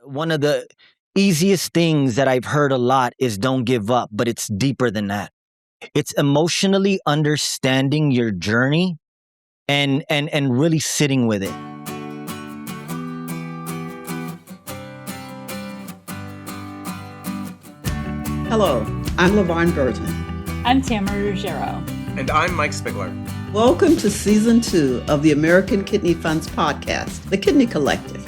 One of the easiest things that I've heard a lot is don't give up, but it's deeper than that. It's emotionally understanding your journey and really sitting with it. Hello, I'm LaVarn Burton. I'm Tamara Ruggiero. And I'm Mike Spigler. Welcome to Season 2 of the American Kidney Fund's podcast, The Kidney Collective,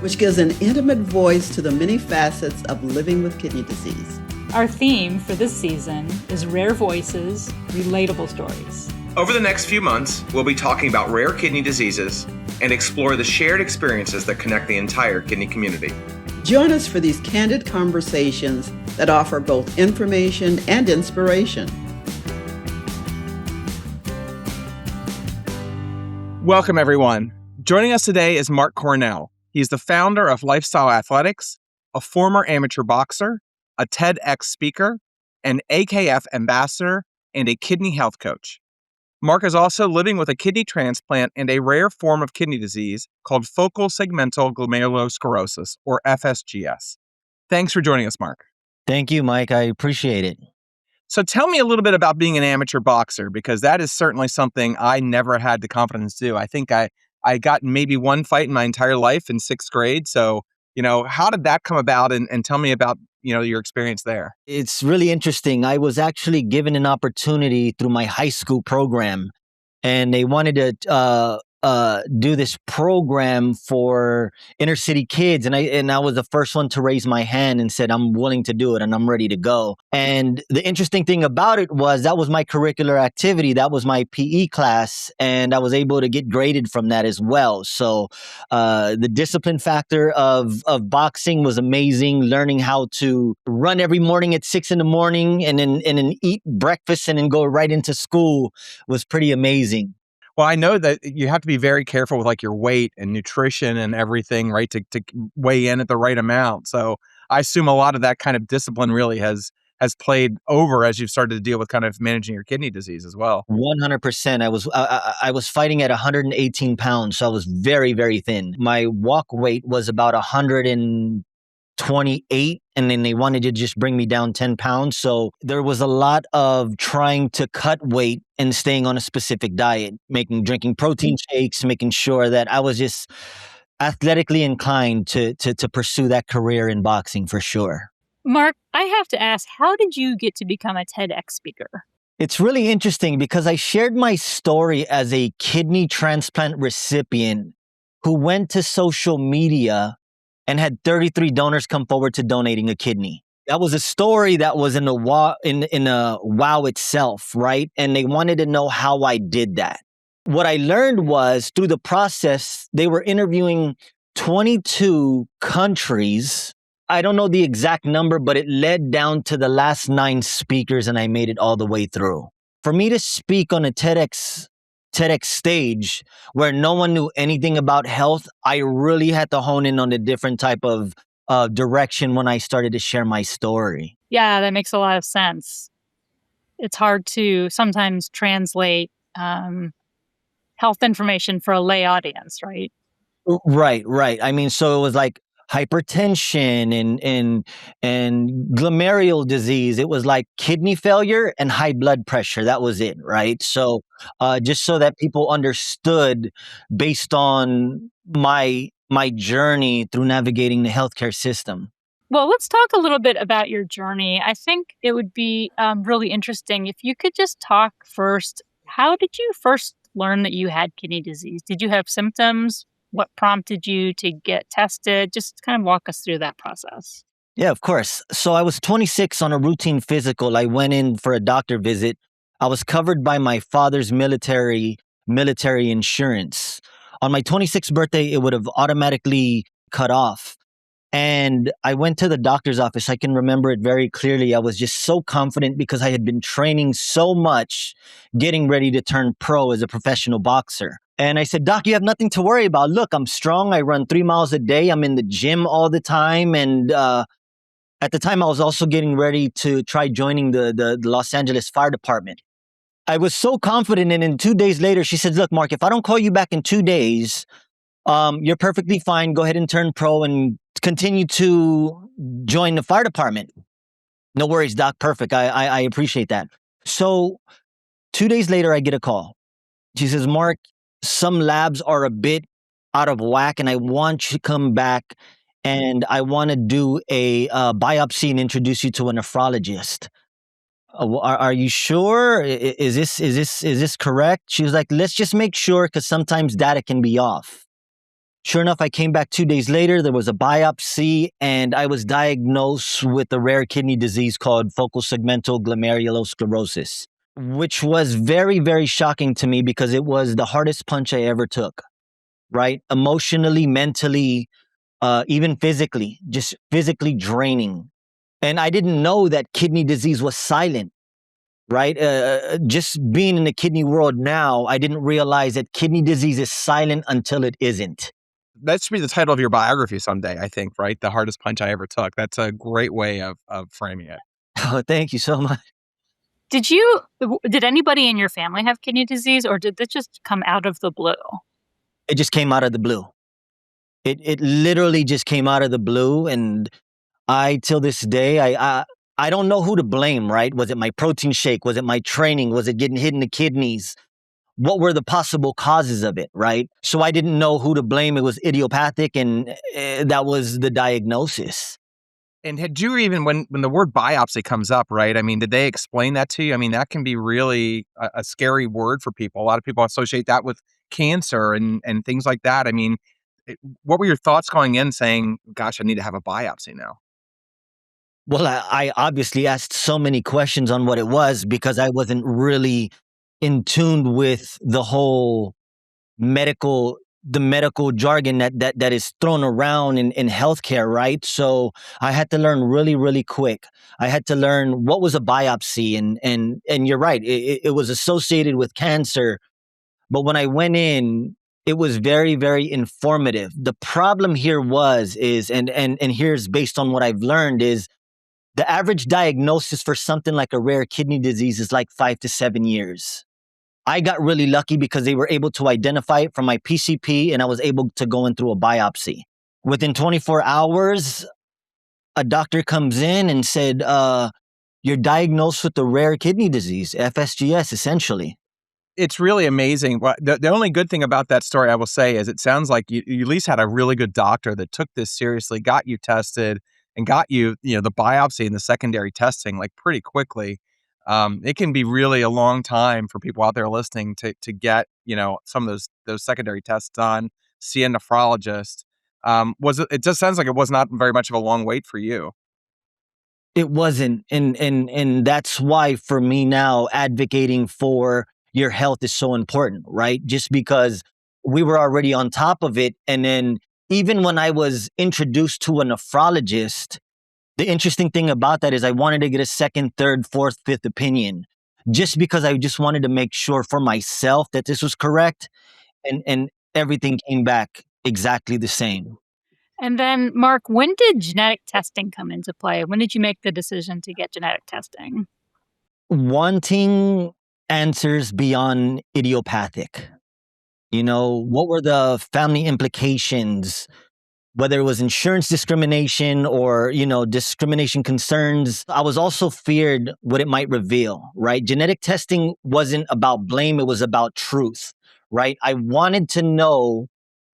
which gives an intimate voice to the many facets of living with kidney disease. Our theme for this season is Rare Voices, Relatable Stories. Over the next few months, we'll be talking about rare kidney diseases and explore the shared experiences that connect the entire kidney community. Join us for these candid conversations that offer both information and inspiration. Welcome, everyone. Joining us today is Marc Coronel. He's the founder of Lifestyle Athletics, a former amateur boxer, a TEDx speaker, an AKF ambassador, and a kidney health coach. Marc is also living with a kidney transplant and a rare form of kidney disease called focal segmental glomerulosclerosis, or FSGS. Thanks for joining us, Marc. Thank you, Mike. I appreciate it. So tell me a little bit about being an amateur boxer, because that is certainly something I never had the confidence to do. I think I got maybe one fight in my entire life in 6th grade. So, how did that come about? And tell me about, your experience there. It's really interesting. I was actually given an opportunity through my high school program, and they wanted to do this program for inner city kids. And I was the first one to raise my hand and said, I'm willing to do it and I'm ready to go. And the interesting thing about it was that was my curricular activity. That was my PE class. And I was able to get graded from that as well. So the discipline factor of boxing was amazing. Learning how to run every morning at 6 a.m. and then eat breakfast and then go right into school was pretty amazing. Well, I know that you have to be very careful with like your weight and nutrition and everything, right? To weigh in at the right amount. So I assume a lot of that kind of discipline really has played over as you've started to deal with kind of managing your kidney disease as well. 100%. I was fighting at 118 pounds, so I was very, very thin. My walk weight was about 128, and then they wanted to just bring me down 10 pounds. So there was a lot of trying to cut weight and staying on a specific diet, drinking protein shakes, making sure that I was just athletically inclined to pursue that career in boxing for sure. Marc, I have to ask, how did you get to become a TEDx speaker? It's really interesting because I shared my story as a kidney transplant recipient who went to social media and had 33 donors come forward to donating a kidney. That was a story that was in a wow itself, right? And they wanted to know how I did that. What I learned was through the process, they were interviewing 22 countries. I don't know the exact number, but it led down to the last 9 speakers, and I made it all the way through. For me to speak on a TEDx stage where no one knew anything about health, I really had to hone in on a different type of direction when I started to share my story. Yeah, that makes a lot of sense. It's hard to sometimes translate health information for a lay audience, right? Right. I mean, so it was like hypertension and glomerular disease. It was like kidney failure and high blood pressure. That was it, right? So just so that people understood based on my journey through navigating the healthcare system. Well, let's talk a little bit about your journey. I think it would be really interesting if you could just talk first. How did you first learn that you had kidney disease? Did you have symptoms? What prompted you to get tested? Just kind of walk us through that process. Yeah, of course. So I was 26 on a routine physical. I went in for a doctor visit. I was covered by my father's military insurance. On my 26th birthday, it would have automatically cut off. And I went to the doctor's office. I can remember it very clearly. I was just so confident because I had been training so much, getting ready to turn pro as a professional boxer. And I said, Doc, you have nothing to worry about. Look, I'm strong. I run 3 miles a day. I'm in the gym all the time. And at the time, I was also getting ready to try joining the Los Angeles Fire Department. I was so confident. And then 2 days later, she said, look, Marc, if I don't call you back in 2 days, you're perfectly fine. Go ahead and turn pro and continue to join the fire department. No worries, Doc. Perfect. I appreciate that. So 2 days later, I get a call. She says, Mark, some labs are a bit out of whack, and I want you to come back, and I want to do a biopsy and introduce you to a nephrologist. Are you sure? Is this correct? She was like, let's just make sure, because sometimes data can be off. Sure enough, I came back 2 days later. There was a biopsy, and I was diagnosed with a rare kidney disease called focal segmental glomerulosclerosis, which was very, very shocking to me because it was the hardest punch I ever took, right? Emotionally, mentally, even physically, just physically draining. And I didn't know that kidney disease was silent, right? Just being in the kidney world now, I didn't realize that kidney disease is silent until it isn't. That should be the title of your biography someday, I think, right? The hardest punch I ever took. That's a great way of framing it. Oh, thank you so much. Did anybody in your family have kidney disease, or did this just come out of the blue? It just came out of the blue. It literally just came out of the blue, and till this day, I don't know who to blame, right? Was it my protein shake? Was it my training? Was it getting hit in the kidneys? What were the possible causes of it, right? So I didn't know who to blame. It was idiopathic, and that was the diagnosis. And had you even, when the word biopsy comes up, right? I mean, did they explain that to you? I mean, that can be really a scary word for people. A lot of people associate that with cancer and things like that. I mean, what were your thoughts going in saying, gosh, I need to have a biopsy now? Well, I obviously asked so many questions on what it was because I wasn't really in tune with the whole medical jargon that is thrown around in healthcare, right? So I had to learn really, really quick. I had to learn what was a biopsy, and you're right, it was associated with cancer. But when I went in, it was very, very informative. The problem here and here's based on what I've learned, is the average diagnosis for something like a rare kidney disease is like 5 to 7 years. I got really lucky because they were able to identify it from my PCP, and I was able to go in through a biopsy. Within 24 hours, a doctor comes in and said, you're diagnosed with a rare kidney disease, FSGS, essentially. It's really amazing. Well, the only good thing about that story, I will say, is it sounds like you at least had a really good doctor that took this seriously, got you tested, and got you, the biopsy and the secondary testing like pretty quickly. It can be really a long time for people out there listening to get, some of those secondary tests done, see a nephrologist. It just sounds like it was not very much of a long wait for you. It wasn't. And that's why for me now, advocating for your health is so important, right? Just because we were already on top of it. And then even when I was introduced to a nephrologist, the interesting thing about that is I wanted to get a second, third, fourth, fifth opinion, just because I just wanted to make sure for myself that this was correct, and everything came back exactly the same. And then, Mark, when did genetic testing come into play? When did you make the decision to get genetic testing? Wanting answers beyond idiopathic. What were the family implications? Whether it was insurance discrimination or, discrimination concerns. I was also feared what it might reveal, right? Genetic testing wasn't about blame. It was about truth, right? I wanted to know,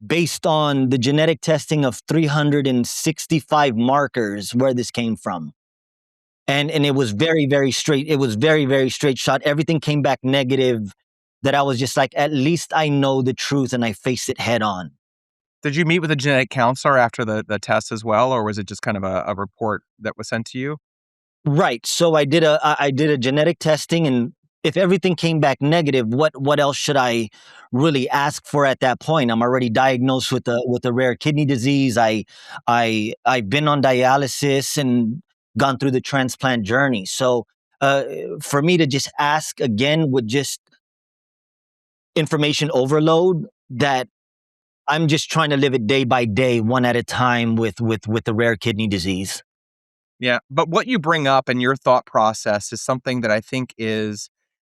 based on the genetic testing of 365 markers, where this came from. And it was very, very straight. It was very, very straight shot. Everything came back negative, that I was just like, at least I know the truth and I face it head on. Did you meet with a genetic counselor after the test as well, or was it just kind of a report that was sent to you? Right. So I did a genetic testing, and if everything came back negative, what else should I really ask for at that point? I'm already diagnosed with a rare kidney disease. I've been on dialysis and gone through the transplant journey. So for me to just ask again would just information overload, that I'm just trying to live it day by day, one at a time with the rare kidney disease. Yeah, but what you bring up in your thought process is something that I think is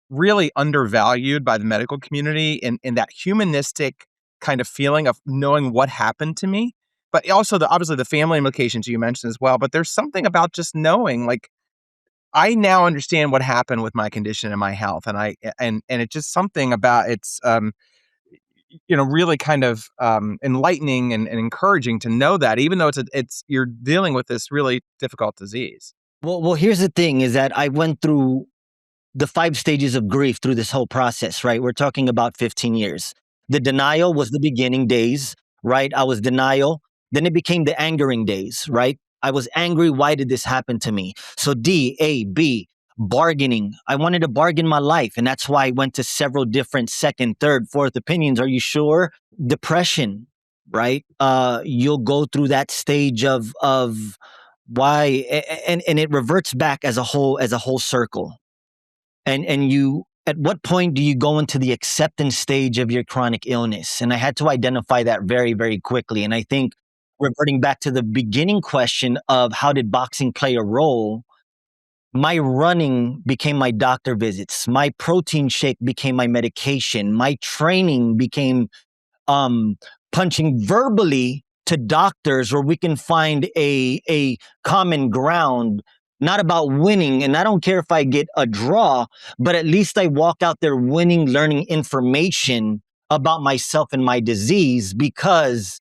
really undervalued by the medical community, in that humanistic kind of feeling of knowing what happened to me. but also obviously the family implications you mentioned as well. But there's something about just knowing, like, I now understand what happened with my condition and my health, and it's just something about it's really kind of enlightening and encouraging to know that, even though it's you're dealing with this really difficult disease. Well, here's the thing: is that I went through the 5 stages of grief through this whole process. Right, we're talking about 15 years. The denial was the beginning days. Right, I was denial. Then it became the angering days. Right, I was angry. Why did this happen to me? So D, A, B. Bargaining. I wanted to bargain my life. And that's why I went to several different second, third, fourth opinions. Are you sure? Depression, right? You'll go through that stage of why, and it reverts back as a whole circle. And you, at what point do you go into the acceptance stage of your chronic illness? And I had to identify that very, very quickly. And I think reverting back to the beginning question of how did boxing play a role, my running became my doctor visits. My protein shake became my medication. My training became punching verbally to doctors where we can find a common ground, not about winning. And I don't care if I get a draw, but at least I walk out there winning, learning information about myself and my disease, because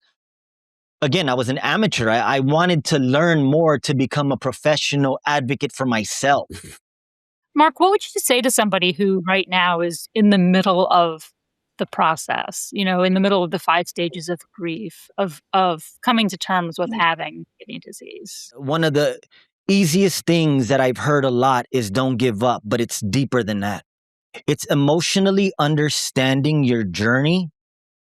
again, I was an amateur. I wanted to learn more to become a professional advocate for myself. Marc, what would you say to somebody who right now is in the middle of the process, in the middle of the 5 stages of grief, of coming to terms with having kidney disease? One of the easiest things that I've heard a lot is don't give up, but it's deeper than that. It's emotionally understanding your journey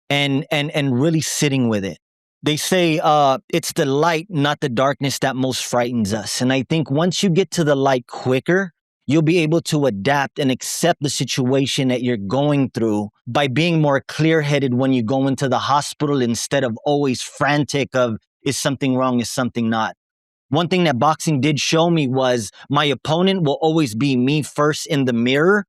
and really sitting with it. They say it's the light, not the darkness, that most frightens us. And I think once you get to the light quicker, you'll be able to adapt and accept the situation that you're going through by being more clear-headed when you go into the hospital, instead of always frantic of, is something wrong, is something not? One thing that boxing did show me was my opponent will always be me first in the mirror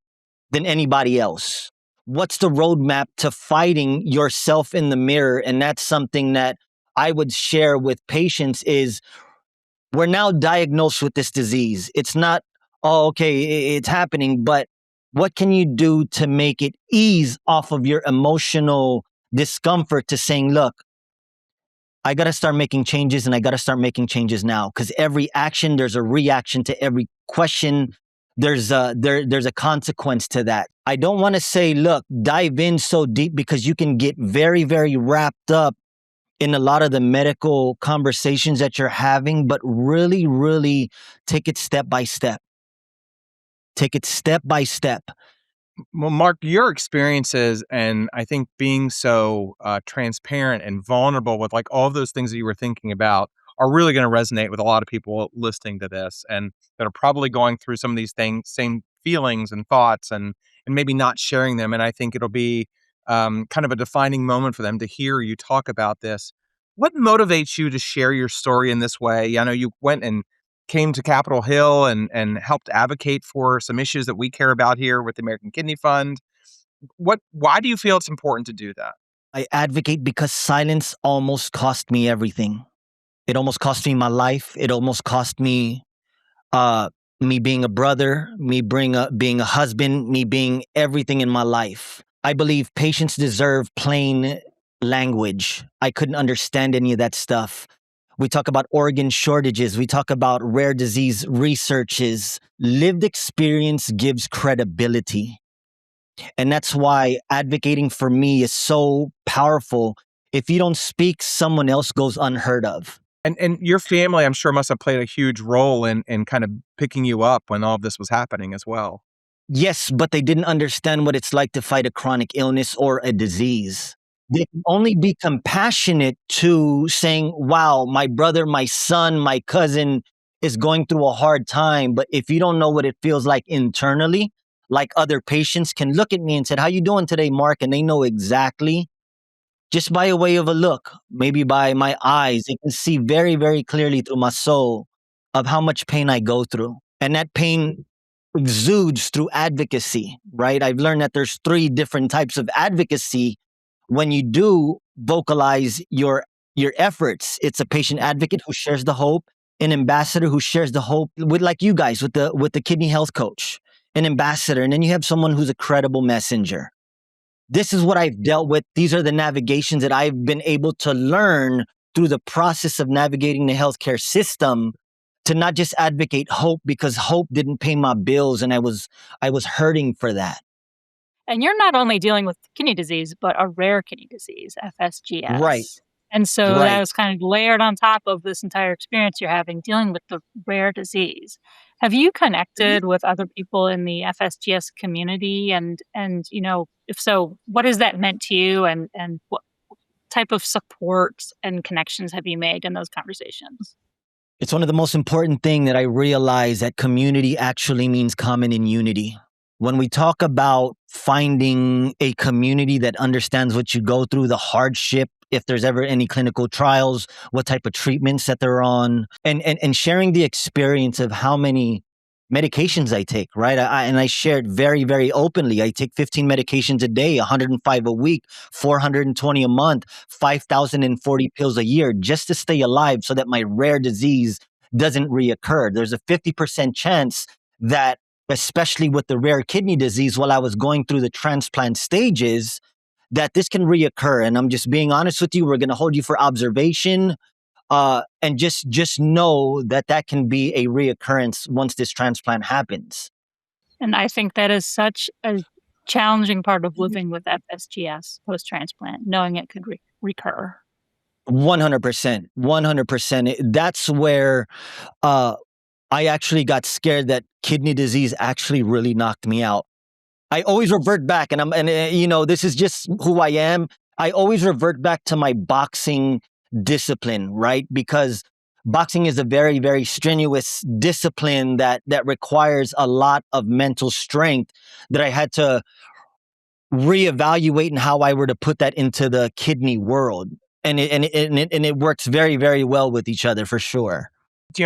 than anybody else. What's the roadmap to fighting yourself in the mirror? And that's something that I would share with patients is, we're now diagnosed with this disease. It's not, oh, okay, it's happening, but what can you do to make it ease off of your emotional discomfort to saying, look, I got to start making changes, and I got to start making changes now, because every action, there's a reaction to every question. There's a consequence to that. I don't want to say, look, dive in so deep, because you can get very, very wrapped up in a lot of the medical conversations that you're having, but really, really take it step by step. Take it step by step. Well, Marc, your experiences, and I think being so transparent and vulnerable with like all of those things that you were thinking about, are really going to resonate with a lot of people listening to this, and that are probably going through some of these same feelings and thoughts, and maybe not sharing them. And I think it'll be kind of a defining moment for them to hear you talk about this. What motivates you to share your story in this way? I know you went and came to Capitol Hill and helped advocate for some issues that we care about here with the American Kidney Fund. Why do you feel it's important to do that? I advocate because silence almost cost me everything. It almost cost me my life. It almost cost me me being a brother, me being a husband, me being everything in my life. I believe patients deserve plain language. I couldn't understand any of that stuff. We talk about organ shortages. We talk about rare disease researches. Lived experience gives credibility. And that's why advocating for me is so powerful. If you don't speak, someone else goes unheard of. And your family, I'm sure, must have played a huge role in kind of picking you up when all of this was happening as well. Yes, but they didn't understand what it's like to fight a chronic illness or a disease. They can only be compassionate to saying, wow, my brother, my son, my cousin is going through a hard time. But if you don't know what it feels like internally, like other patients can look at me and say, how you doing today, Marc? And they know exactly, just by a way of a look, maybe by my eyes, they can see very, very clearly through my soul of how much pain I go through. And that pain exudes through advocacy, right? I've learned that there's 3 different types of advocacy when you do vocalize your your efforts. It's a patient advocate who shares the hope, an ambassador who shares the hope with, like you guys, with the kidney health coach, an ambassador, and then you have someone who's a credible messenger. This is what I've dealt with. These are the navigations that I've been able to learn through the process of navigating the healthcare system, to not just advocate hope, because hope didn't pay my bills and I was hurting for that. And you're not only dealing with kidney disease, but a rare kidney disease, FSGS. Right. And so that Right. was kind of layered on top of this entire experience you're having dealing with the rare disease. Have you connected with other people in the FSGS community? And if so, what has that meant to you? And what type of support and connections have you made in those conversations? It's one of the most important things that I realize, that community actually means common in unity. When we talk about finding a community that understands what you go through, the hardship, if there's ever any clinical trials, what type of treatments that they're on, and sharing the experience of how many medications I take, right? I shared very, very openly. I take 15 medications a day, 105 a week, 420 a month, 5,040 pills a year, just to stay alive so that my rare disease doesn't reoccur. There's a 50% chance that, especially with the rare kidney disease, while I was going through the transplant stages, that this can reoccur. And I'm just being honest with you. We're going to hold you for observation. And just know that can be a reoccurrence once this transplant happens. And I think that is such a challenging part of living with FSGS post-transplant, knowing it could recur. 100%. 100%. That's where I actually got scared that kidney disease actually really knocked me out. I always revert back, and this is just who I am. I always revert back to my boxing discipline, right? Because boxing is a very, very strenuous discipline that requires a lot of mental strength that I had to reevaluate in how I were to put that into the kidney world. And it works very, very well with each other for sure.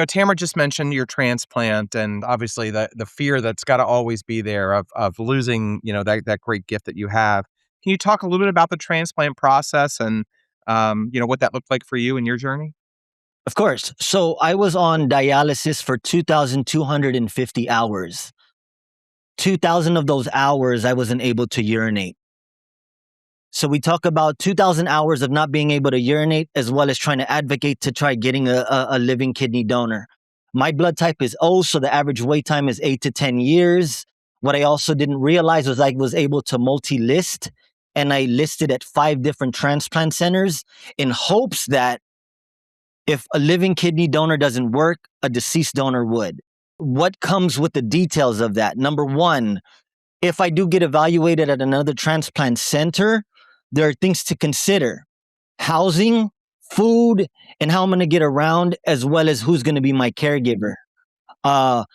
Tamara just mentioned your transplant, and obviously the fear that's got to always be there of losing, that great gift that you have. Can you talk a little bit about the transplant process and, what that looked like for you in your journey? Of course. So I was on dialysis for 2,250 hours. 2,000 of those hours, I wasn't able to urinate. So we talk about 2,000 hours of not being able to urinate, as well as trying to advocate to try getting a living kidney donor. My blood type is O, so the average wait time is 8 to 10 years. What I also didn't realize was I was able to multi-list, and I listed at 5 different transplant centers in hopes that if a living kidney donor doesn't work, a deceased donor would. What comes with the details of that? Number one, if I do get evaluated at another transplant center, there are things to consider: housing, food, and how I'm going to get around, as well as who's going to be my caregiver. And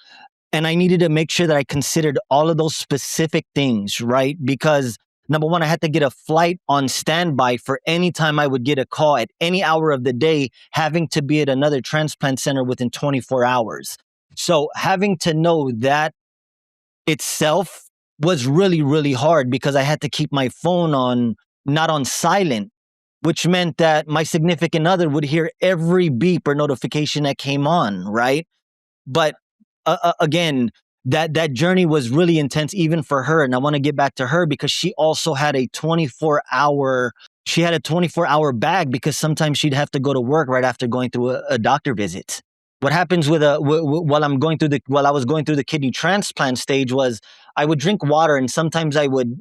I needed to make sure that I considered all of those specific things, right? Because number one, I had to get a flight on standby for any time I would get a call at any hour of the day, having to be at another transplant center within 24 hours. So having to know that itself was really, really hard, because I had to keep my phone not on silent, which meant that my significant other would hear every beep or notification that came on, right? But again, that journey was really intense even for her. And I want to get back to her because she also had a 24-hour bag, because sometimes she'd have to go to work right after going through a doctor visit. What happens while I was going through the kidney transplant stage was I would drink water, and sometimes I would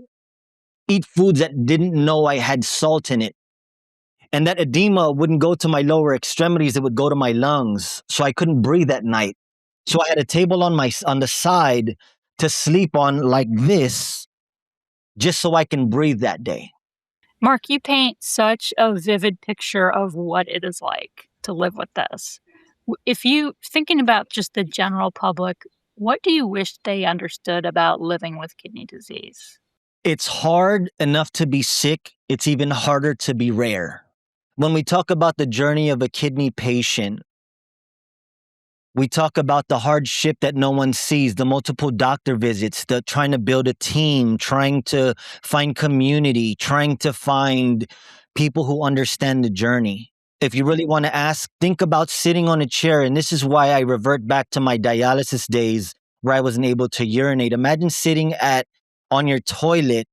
eat foods that didn't know I had salt in it. And that edema wouldn't go to my lower extremities, it would go to my lungs. So I couldn't breathe at night. So I had a table on the side to sleep on like this, just so I can breathe that day. Marc, you paint such a vivid picture of what it is like to live with this. If you thinking about just the general public, what do you wish they understood about living with kidney disease? It's hard enough to be sick. It's even harder to be rare. When we talk about the journey of a kidney patient, we talk about the hardship that no one sees, the multiple doctor visits, the trying to build a team, trying to find community, trying to find people who understand the journey. If you really want to ask, think about sitting on a chair. And this is why I revert back to my dialysis days where I wasn't able to urinate. Imagine sitting on your toilet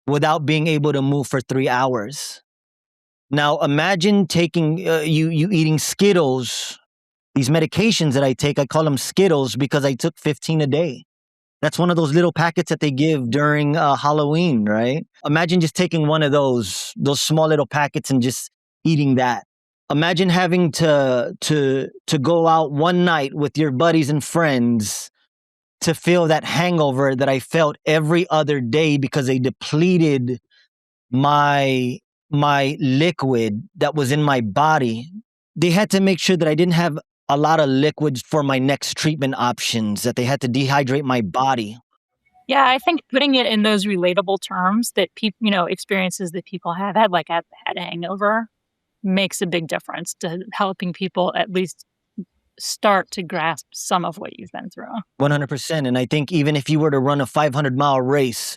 without being able to move for 3 hours. Now imagine taking you eating Skittles. These medications that I take, I call them Skittles because I took 15 a day. That's one of those little packets that they give during Halloween, right? Imagine just taking one of those small little packets and just eating that. Imagine having to go out one night with your buddies and friends to feel that hangover that I felt every other day because they depleted my liquid that was in my body. They had to make sure that I didn't have a lot of liquids for my next treatment options, that they had to dehydrate my body. Yeah, I think putting it in those relatable terms that people, experiences that people have had, like I've had a hangover, makes a big difference to helping people at least start to grasp some of what you've been through. 100%. And I think even if you were to run a 500-mile race,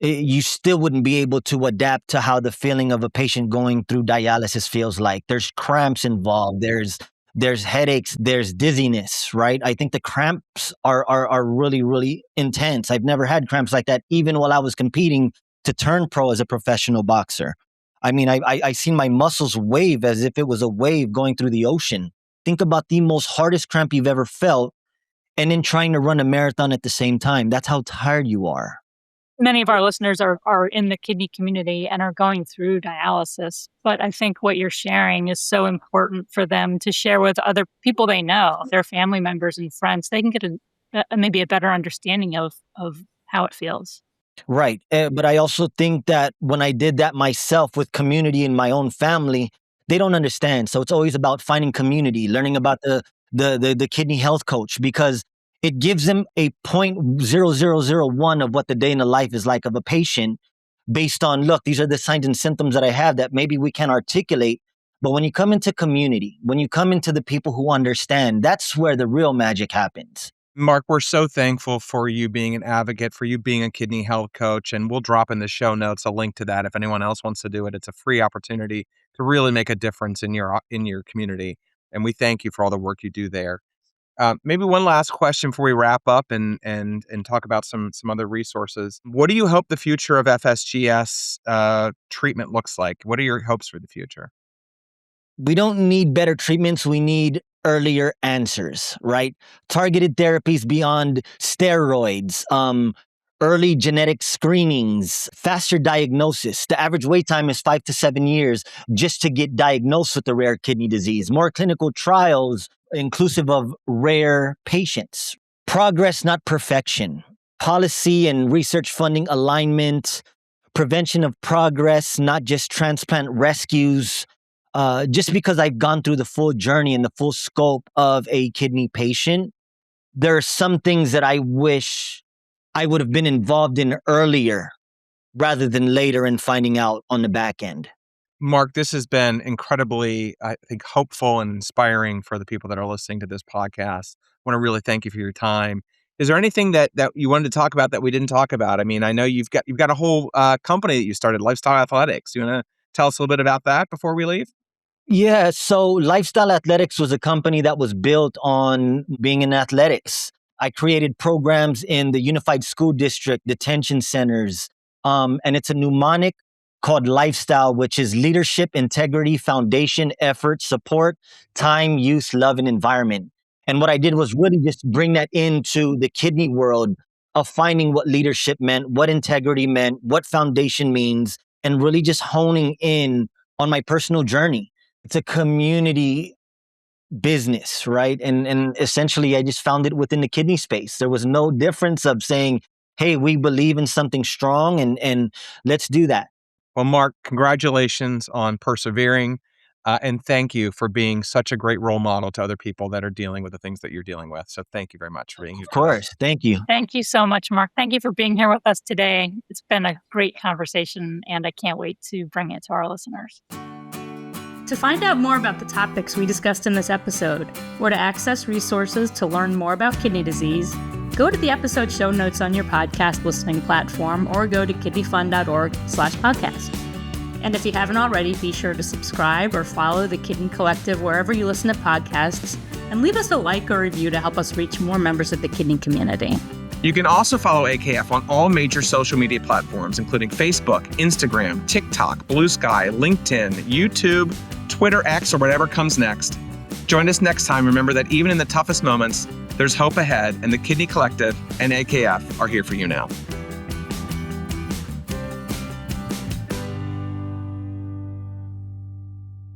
you still wouldn't be able to adapt to how the feeling of a patient going through dialysis feels like. There's cramps involved. There's headaches. There's dizziness, right? I think the cramps are really, really intense. I've never had cramps like that, even while I was competing to turn pro as a professional boxer. I mean, I seen my muscles wave as if it was a wave going through the ocean. Think about the most hardest cramp you've ever felt and then trying to run a marathon at the same time. That's how tired you are. Many of our listeners are in the kidney community and are going through dialysis. But I think what you're sharing is so important for them to share with other people they know, their family members and friends. They can get maybe a better understanding of how it feels. Right. But I also think that when I did that myself with community in my own family, they don't understand. So it's always about finding community, learning about the kidney health coach, because it gives them a 0.0001 of what the day in the life is like of a patient based on, look, these are the signs and symptoms that I have that maybe we can articulate. But when you come into community, when you come into the people who understand, that's where the real magic happens. Marc, we're so thankful for you being an advocate, for you being a kidney health coach, and we'll drop in the show notes a link to that if anyone else wants to do it. It's a free opportunity to really make a difference in your community, and we thank you for all the work you do there. Maybe one last question before we wrap up and talk about some other resources. What do you hope the future of FSGS treatment looks like? What are your hopes for the future? We don't need better treatments. We need earlier answers, right? Targeted therapies beyond steroids, early genetic screenings, faster diagnosis. The average wait time is 5 to 7 years just to get diagnosed with a rare kidney disease. More clinical trials inclusive of rare patients. Progress, not perfection. Policy and research funding alignment. Prevention of progress, not just transplant rescues. Just because I've gone through the full journey and the full scope of a kidney patient, there are some things that I wish I would have been involved in earlier rather than later in finding out on the back end. Marc, this has been incredibly, I think, hopeful and inspiring for the people that are listening to this podcast. I want to really thank you for your time. Is there anything that you wanted to talk about that we didn't talk about? I mean, I know you've got a whole company that you started, Lifestyle Athletics. You want to tell us a little bit about that before we leave? Yeah, so Lifestyle Athletics was a company that was built on being in athletics. I created programs in the Unified School District, detention centers, and it's a mnemonic called Lifestyle, which is leadership, integrity, foundation, effort, support, time, use, love, and environment. And what I did was really just bring that into the kidney world of finding what leadership meant, what integrity meant, what foundation means, and really just honing in on my personal journey. It's a community business, right? And essentially, I just found it within the kidney space. There was no difference of saying, hey, we believe in something strong and let's do that. Well, Marc, congratulations on persevering. And thank you for being such a great role model to other people that are dealing with the things that you're dealing with. So thank you very much for being here. Of course. Thank you. Thank you so much, Marc. Thank you for being here with us today. It's been a great conversation, and I can't wait to bring it to our listeners. To find out more about the topics we discussed in this episode, or to access resources to learn more about kidney disease, go to the episode show notes on your podcast listening platform or go to kidneyfund.org/podcast. And if you haven't already, be sure to subscribe or follow the Kidney Collective wherever you listen to podcasts, and leave us a like or review to help us reach more members of the kidney community. You can also follow AKF on all major social media platforms, including Facebook, Instagram, TikTok, Blue Sky, LinkedIn, YouTube, Twitter, X, or whatever comes next. Join us next time. Remember that even in the toughest moments, there's hope ahead, and the Kidney Collective and AKF are here for you now.